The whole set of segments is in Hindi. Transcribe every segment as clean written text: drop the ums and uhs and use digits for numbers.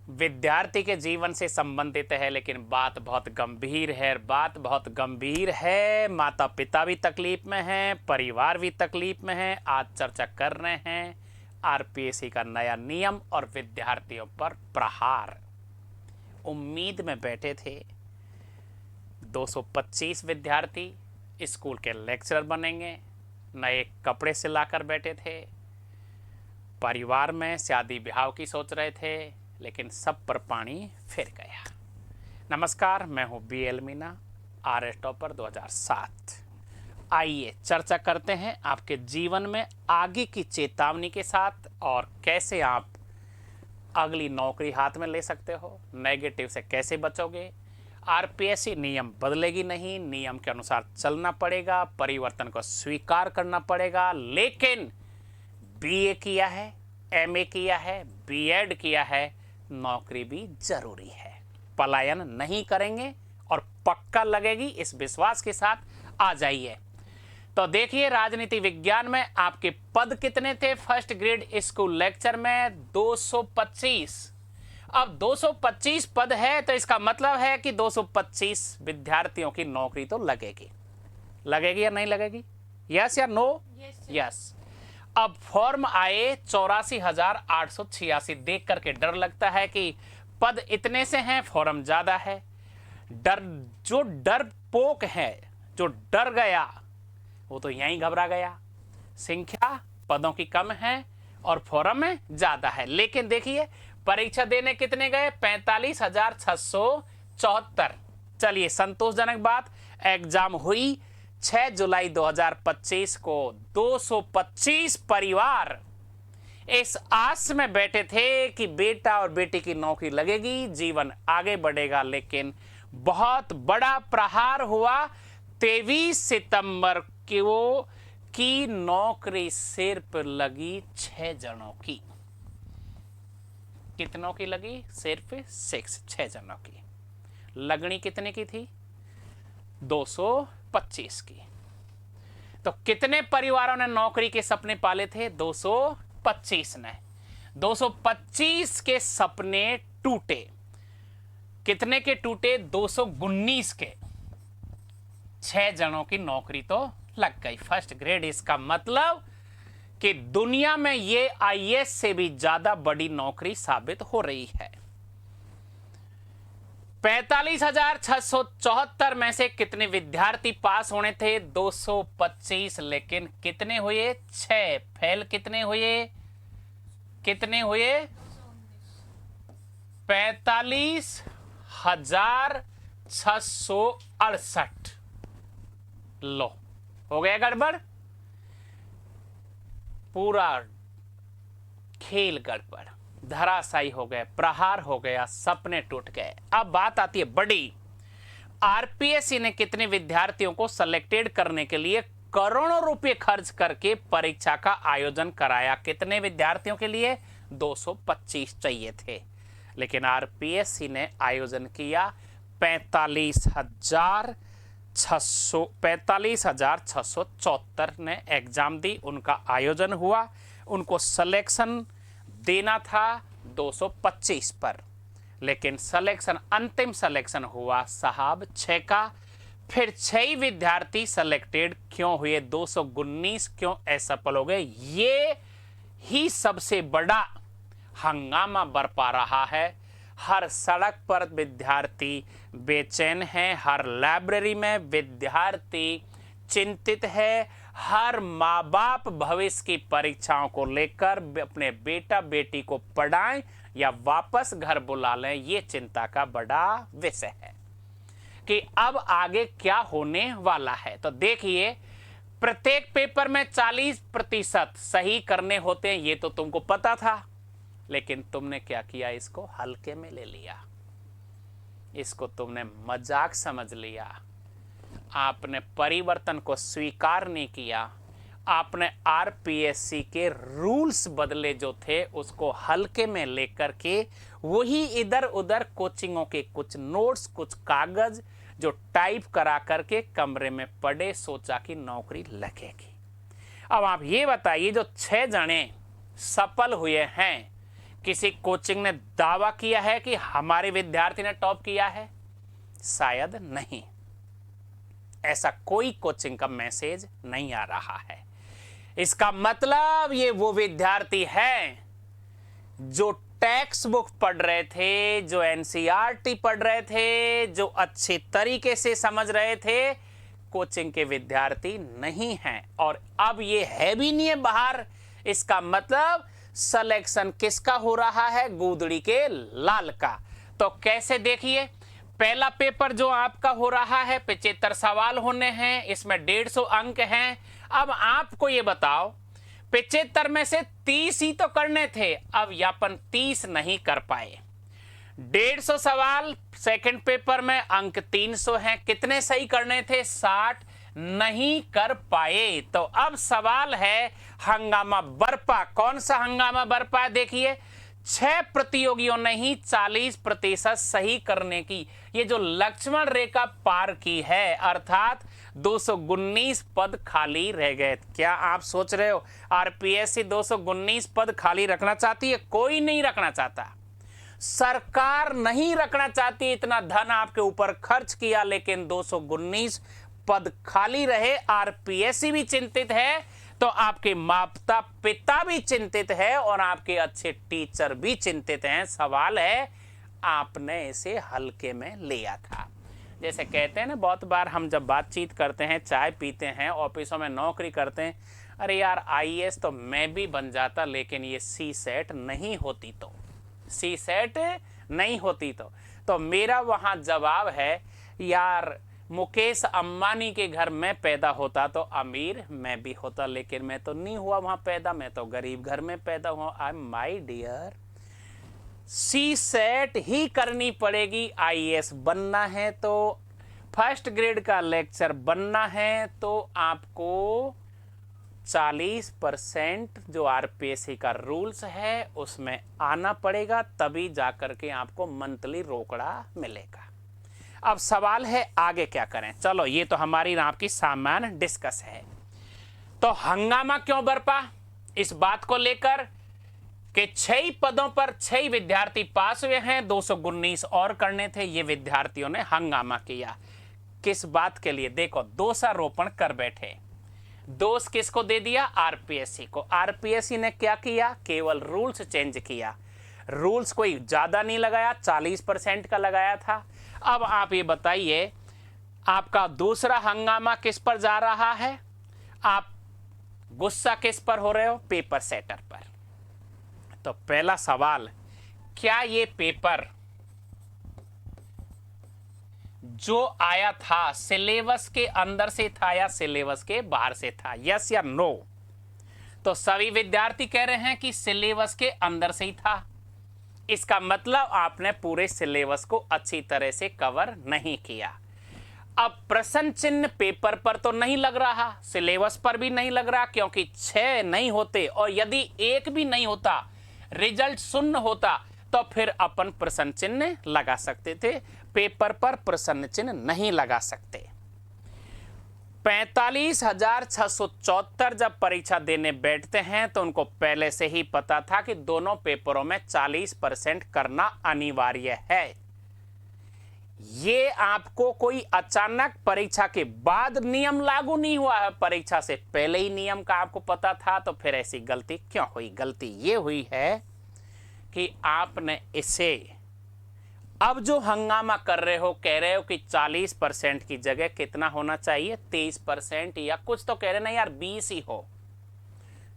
विद्यार्थी के जीवन से संबंधित है, लेकिन बात बहुत गंभीर है। बात बहुत गंभीर है, माता पिता भी तकलीफ में हैं, परिवार भी तकलीफ में है। आज चर्चा कर रहे हैं आरपीएससी का नया नियम और विद्यार्थियों पर प्रहार। उम्मीद में बैठे थे 225 विद्यार्थी स्कूल के लेक्चरर बनेंगे, नए कपड़े सिलाकर बैठे थे, परिवार में शादी ब्याह की सोच रहे थे, लेकिन सब पर पानी फिर गया। नमस्कार, मैं हूं BL मीना, RS टॉपर 2007। आइए चर्चा करते हैं आपके जीवन में आगे की चेतावनी के साथ और कैसे आप अगली नौकरी हाथ में ले सकते हो, नेगेटिव से कैसे बचोगे। आरपीएससी नियम बदलेगी नहीं, नियम के अनुसार चलना पड़ेगा, परिवर्तन को स्वीकार करना पड़ेगा। लेकिन BA किया है, MA किया है, B.Ed किया है, नौकरी भी जरूरी है। पलायन नहीं करेंगे और पक्का लगेगी, इस विश्वास के साथ आ जाइए। तो देखिए, राजनीति विज्ञान में आपके पद कितने थे फर्स्ट ग्रेड स्कूल लेक्चर में? 225। अब 225 पद है तो इसका मतलब है कि 225 विद्यार्थियों की नौकरी तो लगेगी। लगेगी या नहीं लगेगी? यस या नो? यस। अब फॉर्म आए 84,886। देख करके डर लगता है कि पद इतने से हैं, फॉर्म ज्यादा है। जो डरपोक है, जो डर गया, वो तो यहीं घबरा गया। संख्या पदों की कम है और फॉर्म में ज्यादा है। लेकिन देखिए, परीक्षा देने कितने गए? 45,674। चलिए, संतोषजनक बात, एग्जाम हुई 6 जुलाई 2025 को। 225 परिवार इस आस में बैठे थे कि बेटा और बेटी की नौकरी लगेगी, जीवन आगे बढ़ेगा। लेकिन बहुत बड़ा प्रहार हुआ। 23 सितंबर की नौकरी सिर्फ लगी 6 जनों की। कितनों की लगी? सिर्फ 6 जनों की। लगनी कितने की थी? 225 की। तो कितने परिवारों ने नौकरी के सपने पाले थे? 225 ने। 225 के सपने टूटे। कितने के टूटे? 219 के। 6 जनों की नौकरी तो लग गई फर्स्ट ग्रेड। इसका मतलब कि दुनिया में ये IAS से भी ज्यादा बड़ी नौकरी साबित हो रही है। 45,674 में से कितने विद्यार्थी पास होने थे? 225। लेकिन कितने हुए? 6। फेल कितने हुए? कितने हुए? 45,668। लो, हो गया गड़बड़, पूरा खेल गड़बड़, धराशायी हो गए, प्रहार हो गया, सपने टूट गए। अब बात आती है बड़ी। आरपीएससी ने कितने विद्यार्थियों को सिलेक्टेड करने के लिए करोड़ों रुपए खर्च करके परीक्षा का आयोजन कराया? कितने विद्यार्थियों के लिए? 225 चाहिए थे, लेकिन आरपीएससी ने आयोजन किया 45,674 ने एग्जाम दी, उनका आयोजन हुआ। उनको सिलेक्शन देना था 225 पर, लेकिन सिलेक्शन, अंतिम सिलेक्शन हुआ साहब 6 का। फिर 6 विद्यार्थी सिलेक्टेड क्यों हुए? 219 क्यों असफल हो गए? ये ही सबसे बड़ा हंगामा बरपा रहा है। हर सड़क पर विद्यार्थी बेचैन हैं, हर लाइब्रेरी में विद्यार्थी चिंतित है, हर माँ बाप भविष्य की परीक्षाओं को लेकर अपने बेटा बेटी को पढ़ाएं या वापस घर बुला लें, ये चिंता का बड़ा विषय है कि अब आगे क्या होने वाला है। तो देखिए, प्रत्येक पेपर में 40% सही करने होते हैं, ये तो तुमको पता था, लेकिन तुमने क्या किया? इसको हल्के में ले लिया, इसको तुमने मजाक समझ लिया। आपने परिवर्तन को स्वीकार नहीं किया। आपने आरपीएससी के रूल्स बदले जो थे उसको हल्के में लेकर के वही इधर उधर कोचिंगों के कुछ नोट्स, कुछ कागज जो टाइप करा करके कमरे में पड़े, सोचा कि नौकरी लगेगी। अब आप ये बताइए, जो 6 जने सफल हुए हैं, किसी कोचिंग ने दावा किया है कि हमारे विद्यार्थी ने टॉप किया है? शायद नहीं। ऐसा कोई कोचिंग का मैसेज नहीं आ रहा है। इसका मतलब ये वो विद्यार्थी हैं जो टेक्स्ट बुक पढ़ रहे थे, जो एनसीईआरटी पढ़ रहे थे, जो अच्छे तरीके से समझ रहे थे, कोचिंग के विद्यार्थी नहीं हैं। और अब ये है भी नहीं है बाहर। इसका मतलब सिलेक्शन किसका हो रहा है? गूदड़ी के लाल का। तो कैसे? देखिए, पहला पेपर जो आपका हो रहा है 75 सवाल होने हैं, इसमें 150 अंक हैं। अब आपको ये बताओ, 75 में से 30 ही तो करने थे, अब यापन 30 नहीं कर पाए। 150 सवाल सेकंड पेपर में, अंक 300 हैं, कितने सही करने थे? 60 नहीं कर पाए। तो अब सवाल है हंगामा बरपा। कौन सा हंगामा बरपा? देखिए, 6 प्रतियोगियों ने ही 40% सही करने की ये जो लक्ष्मण रेखा पार की है, अर्थात 219 पद खाली रह गए। क्या आप सोच रहे हो आरपीएससी 219 पद खाली रखना चाहती है? कोई नहीं रखना चाहता, सरकार नहीं रखना चाहती। इतना धन आपके ऊपर खर्च किया, लेकिन 219 पद खाली रहे। आरपीएससी भी चिंतित है, तो आपके माता पिता भी चिंतित है, और आपके अच्छे टीचर भी चिंतित हैं। सवाल है, आपने इसे हल्के में लिया था। जैसे कहते हैं ना, बहुत बार हम जब बातचीत करते हैं, चाय पीते हैं, ऑफिसों में नौकरी करते हैं, अरे यार आईएएस तो मैं भी बन जाता, लेकिन ये सी सेट नहीं होती तो, सी सेट नहीं होती तो मेरा वहाँ जवाब है, यार मुकेश अंबानी के घर में पैदा होता तो अमीर मैं भी होता, लेकिन मैं तो नहीं हुआ वहाँ पैदा, मैं तो गरीब घर में पैदा हुआ। I my dear, CSAT ही करनी पड़ेगी। आईएएस बनना है तो, फर्स्ट ग्रेड का लेक्चर बनना है तो आपको 40% जो आरपीएससी का रूल्स है उसमें आना पड़ेगा, तभी जाकर के आपको मंथली रोकड़ा मिलेगा। अब सवाल है आगे क्या करें। चलो, ये तो हमारी आपकी सामान्य डिस्कस है। तो हंगामा क्यों बरपा? इस बात को लेकर कि 6 पदों पर 6 विद्यार्थी पास हुए हैं, 219 और करने थे। ये विद्यार्थियों ने हंगामा किया। किस बात के लिए? देखो, दोषारोपण कर बैठे। दोष किसको दे दिया? आरपीएससी को। आरपीएससी ने क्या किया? केवल रूल्स चेंज किया। रूल्स कोई ज्यादा नहीं लगाया, 40% का लगाया था। अब आप ये बताइए, आपका दूसरा हंगामा किस पर जा रहा है? आप गुस्सा किस पर हो रहे हो? पेपर सेटर पर। तो पहला सवाल, क्या ये पेपर जो आया था सिलेबस के अंदर से था या सिलेबस के बाहर से था? यस या नो? तो सभी विद्यार्थी कह रहे हैं कि सिलेबस के अंदर से ही था। इसका मतलब आपने पूरे सिलेबस को अच्छी तरह से कवर नहीं किया। अब प्रश्न चिन्ह पेपर पर तो नहीं लग रहा, सिलेबस पर भी नहीं लग रहा, क्योंकि 6 नहीं होते, और यदि 1 भी नहीं होता, रिजल्ट 0 होता, तो फिर अपन प्रश्न चिन्ह लगा सकते थे। पेपर पर प्रश्न चिन्ह नहीं लगा सकते। 45,674 जब परीक्षा देने बैठते हैं तो उनको पहले से ही पता था कि दोनों पेपरों में 40% करना अनिवार्य है। ये आपको कोई अचानक परीक्षा के बाद नियम लागू नहीं हुआ है, परीक्षा से पहले ही नियम का आपको पता था। तो फिर ऐसी गलती क्यों हुई? गलती ये हुई है कि आपने इसे, अब जो हंगामा कर रहे हो, कह रहे हो कि 40% की जगह कितना होना चाहिए? 30%, या कुछ तो कह रहे ना यार 20 ही हो।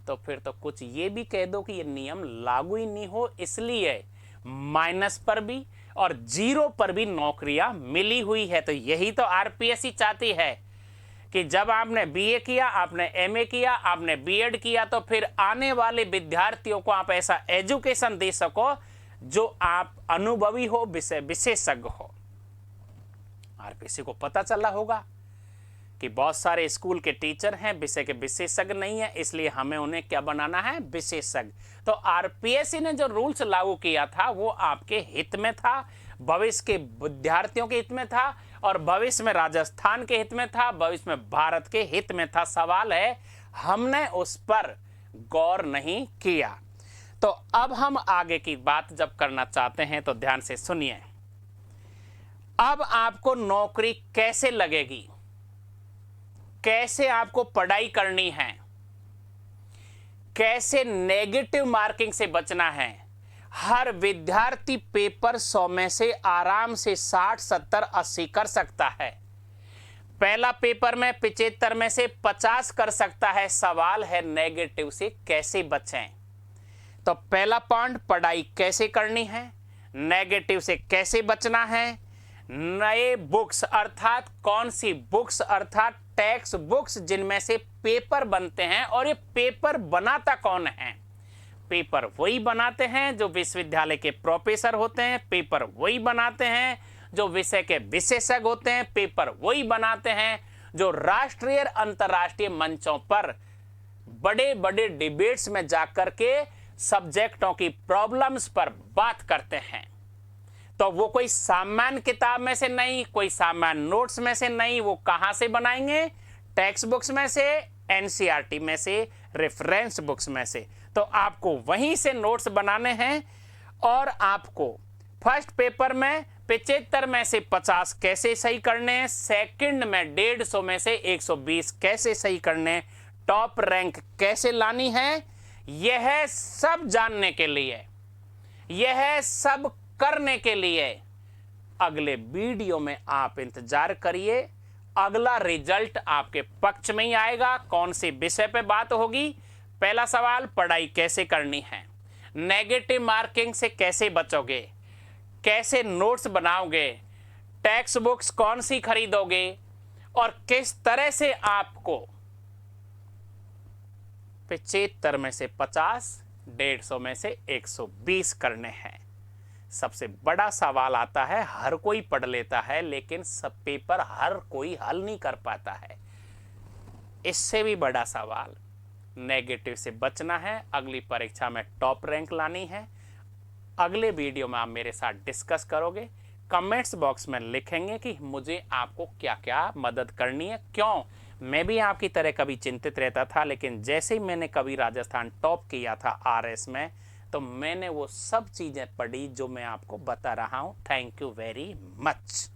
तो फिर तो कुछ ये भी कह दो कि ये नियम लागू ही नहीं हो, इसलिए माइनस पर भी और 0 पर भी नौकरियां मिली हुई है। तो यही तो आरपीएससी चाहती है कि जब आपने बीए किया, आपने एमए किया, आपने बीएड किया, तो फिर आने वाले विद्यार्थियों को आप ऐसा एजुकेशन दे सको जो आप अनुभवी हो, विषय विशेषज्ञ हो। आरपीएससी को पता चला होगा कि बहुत सारे स्कूल के टीचर हैं, विषय के विशेषज्ञ नहीं है, इसलिए हमें उन्हें क्या बनाना है? विशेषज्ञ। तो आरपीएससी ने जो रूल्स लागू किया था वो आपके हित में था, भविष्य के विद्यार्थियों के हित में था, और भविष्य में राजस्थान के हित में था, भविष्य में भारत के हित में था। सवाल है, हमने उस पर गौर नहीं किया। तो अब हम आगे की बात जब करना चाहते हैं तो ध्यान से सुनिए। अब आपको नौकरी कैसे लगेगी, कैसे आपको पढ़ाई करनी है, कैसे नेगेटिव मार्किंग से बचना है। हर विद्यार्थी पेपर 100 में से आराम से 60, 70, 80 कर सकता है। पहला पेपर में 75 में से 50 कर सकता है। सवाल है नेगेटिव से कैसे बचें। तो पहला पॉइंट, पढ़ाई कैसे करनी है, नेगेटिव से कैसे बचना है। नए बुक्स अर्थात कौन सी बुक्स, अर्थात टेक्स्ट बुक्स जिनमें से पेपर बनते हैं। और ये पेपर बनाता कौन है? पेपर वही बनाते हैं जो विश्वविद्यालय के प्रोफेसर होते हैं, पेपर वही बनाते हैं जो विषय के विशेषज्ञ होते हैं, पेपर वही बनाते हैं जो राष्ट्रीय अंतर्राष्ट्रीय मंचों पर बड़े बड़े डिबेट्स में जाकर के सब्जेक्टों की प्रॉब्लम्स पर बात करते हैं। तो वो कोई सामान्य किताब में से नहीं, कोई सामान्य नोट्स में से नहीं, वो कहां से बनाएंगे? टेक्स्ट बुक्स में से, एनसीईआरटी में से, रेफरेंस बुक्स में से। तो आपको वहीं से नोट्स बनाने हैं और आपको फर्स्ट पेपर में 75 में से 50 कैसे सही करने हैं, सेकंड में 150 में से 120 कैसे सही करने हैं, टॉप रैंक कैसे लानी है, यह सब जानने के लिए, यह सब करने के लिए अगले वीडियो में आप इंतजार करिए। अगला रिजल्ट आपके पक्ष में ही आएगा। कौन से विषय पे बात होगी? पहला सवाल, पढ़ाई कैसे करनी है, नेगेटिव मार्किंग से कैसे बचोगे, कैसे नोट्स बनाओगे, टेक्स्ट बुक्स कौन सी खरीदोगे और किस तरह से आपको 75 में से 50, 150 में से 120 करने हैं। सबसे बड़ा सवाल आता है, हर कोई पढ़ लेता है लेकिन सब पेपर हर कोई हल नहीं कर पाता है। इससे भी बड़ा सवाल, नेगेटिव से बचना है, अगली परीक्षा में टॉप रैंक लानी है। अगले वीडियो में आप मेरे साथ डिस्कस करोगे, कमेंट्स बॉक्स में लिखेंगे कि मुझे आपको क्या क्या मदद करनी है। क्यों? मैं भी आपकी तरह कभी चिंतित रहता था, लेकिन जैसे ही मैंने कभी राजस्थान टॉप किया था आरएस में, तो मैंने वो सब चीज़ें पढ़ी जो मैं आपको बता रहा हूँ। Thank you very much.